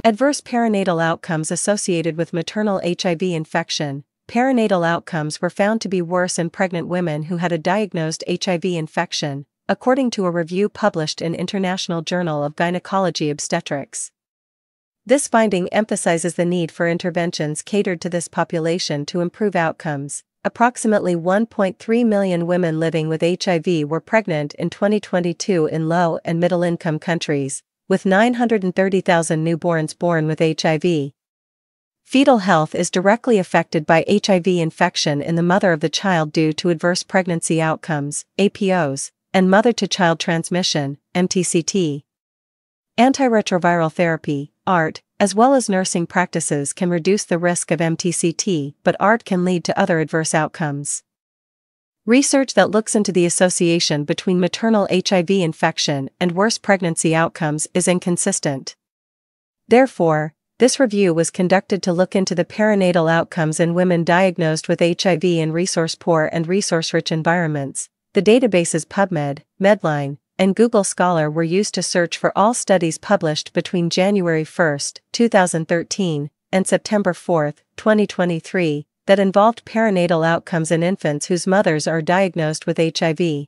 Adverse perinatal outcomes associated with maternal HIV infection. Perinatal outcomes were found to be worse in pregnant women who had a diagnosed HIV infection, according to a review published in International Journal of Gynecology Obstetrics. This finding emphasizes the need for interventions catered to this population to improve outcomes. Approximately 1.3 million women living with HIV were pregnant in 2022 in low and middle-income countries, with 930,000 newborns born with HIV. Fetal health is directly affected by HIV infection in the mother of the child due to adverse pregnancy outcomes, APOs, and mother-to-child transmission, MTCT. Antiretroviral therapy, ART, as well as nursing practices can reduce the risk of MTCT, but ART can lead to other adverse outcomes. Research that looks into the association between maternal HIV infection and worse pregnancy outcomes is inconsistent. Therefore, this review was conducted to look into the perinatal outcomes in women diagnosed with HIV in resource-poor and resource-rich environments. The databases PubMed, Medline, and Google Scholar were used to search for all studies published between January 1, 2013, and September 4, 2023, that involved perinatal outcomes in infants whose mothers are diagnosed with HIV.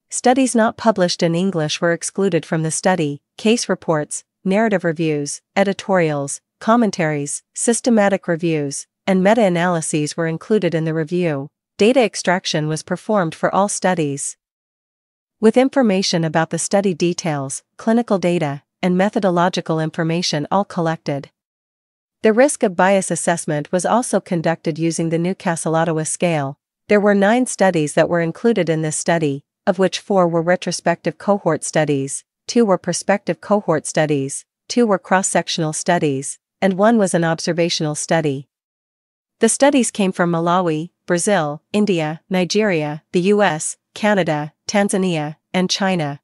Studies not published in English were excluded from the study. Case reports, narrative reviews, editorials, commentaries, systematic reviews, and meta-analyses were included in the review. Data extraction was performed for all studies. With information about the study details, clinical data, and methodological information all collected. The risk of bias assessment was also conducted using the Newcastle-Ottawa scale. There were 9 studies that were included in this study, of which 4 were retrospective cohort studies, 2 were prospective cohort studies, 2 were cross-sectional studies, and 1 was an observational study. The studies came from Malawi, Brazil, India, Nigeria, the US, Canada, Tanzania, and China.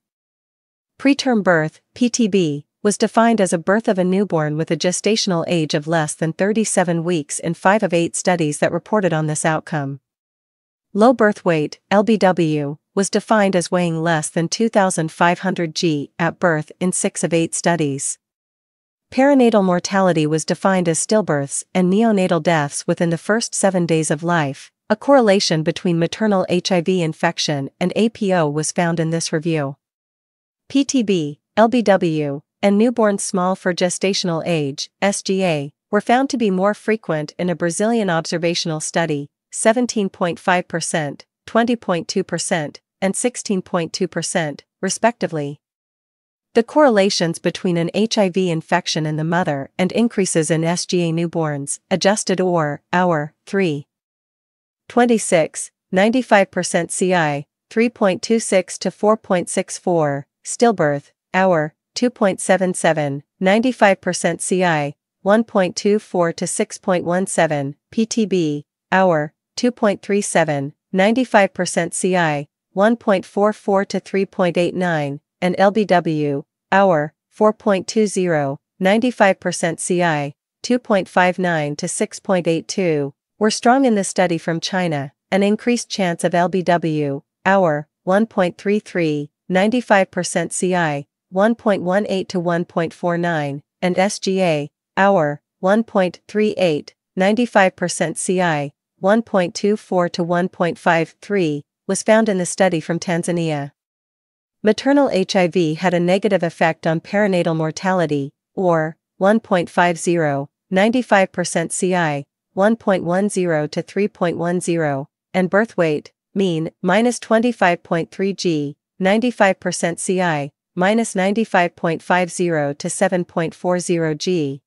Preterm birth, PTB, was defined as a birth of a newborn with a gestational age of less than 37 weeks in 5 of 8 studies that reported on this outcome. Low birth weight, LBW, was defined as weighing less than 2,500 g at birth in 6 of 8 studies. Perinatal mortality was defined as stillbirths and neonatal deaths within the first 7 days of life. A correlation between maternal HIV infection and APO was found in this review. PTB, LBW, and newborns small for gestational age, SGA, were found to be more frequent in a Brazilian observational study, 17.5%, 20.2%, and 16.2%, respectively. The correlations between an HIV infection in the mother and increases in SGA newborns, adjusted or, hour, 3. 26, 95% CI, 3.26 to 4.64, stillbirth, hour, 2.77, 95% CI, 1.24 to 6.17, PTB, hour, 2.37, 95% CI, 1.44 to 3.89, and LBW, hour, 4.20, 95% CI, 2.59 to 6.82, were strong in the study from China. An increased chance of LBW, hour, 1.33, 95% CI, 1.18 to 1.49, and SGA, hour, 1.38, 95% CI, 1.24 to 1.53, was found in the study from Tanzania. Maternal HIV had a negative effect on perinatal mortality, or 1.50, 95% CI, 1.10 to 3.10, and birth weight, mean, minus 25.3 g, 95% CI, minus 95.50 to 7.40 g.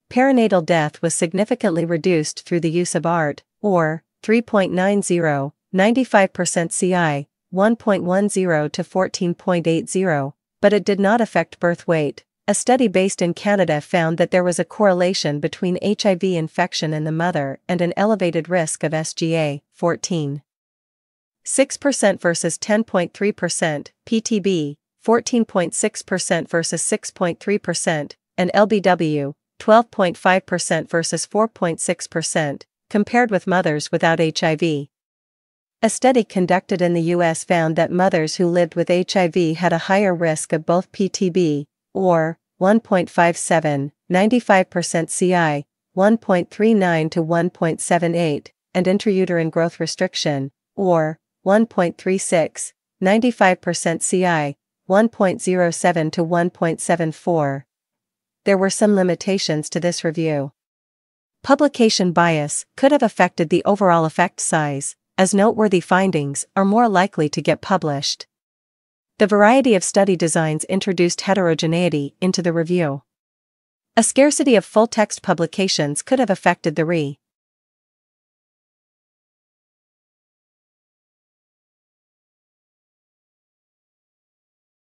Perinatal death was significantly reduced through the use of ART, or 3.90, 95% CI, 1.10 to 14.80, but it did not affect birth weight. A study based in Canada found that there was a correlation between HIV infection in the mother and an elevated risk of SGA, 14. 6% versus 10.3%, PTB, 14.6% versus 6.3%, and LBW, 12.5% versus 4.6%, compared with mothers without HIV. A study conducted in the U.S. found that mothers who lived with HIV had a higher risk of both PTB, or 1.57, 95% CI, 1.39 to 1.78, and intrauterine growth restriction, or 1.36, 95% CI, 1.07 to 1.74. There were some limitations to this review. Publication bias could have affected the overall effect size, as noteworthy findings are more likely to get published. The variety of study designs introduced heterogeneity into the review. A scarcity of full-text publications could have affected the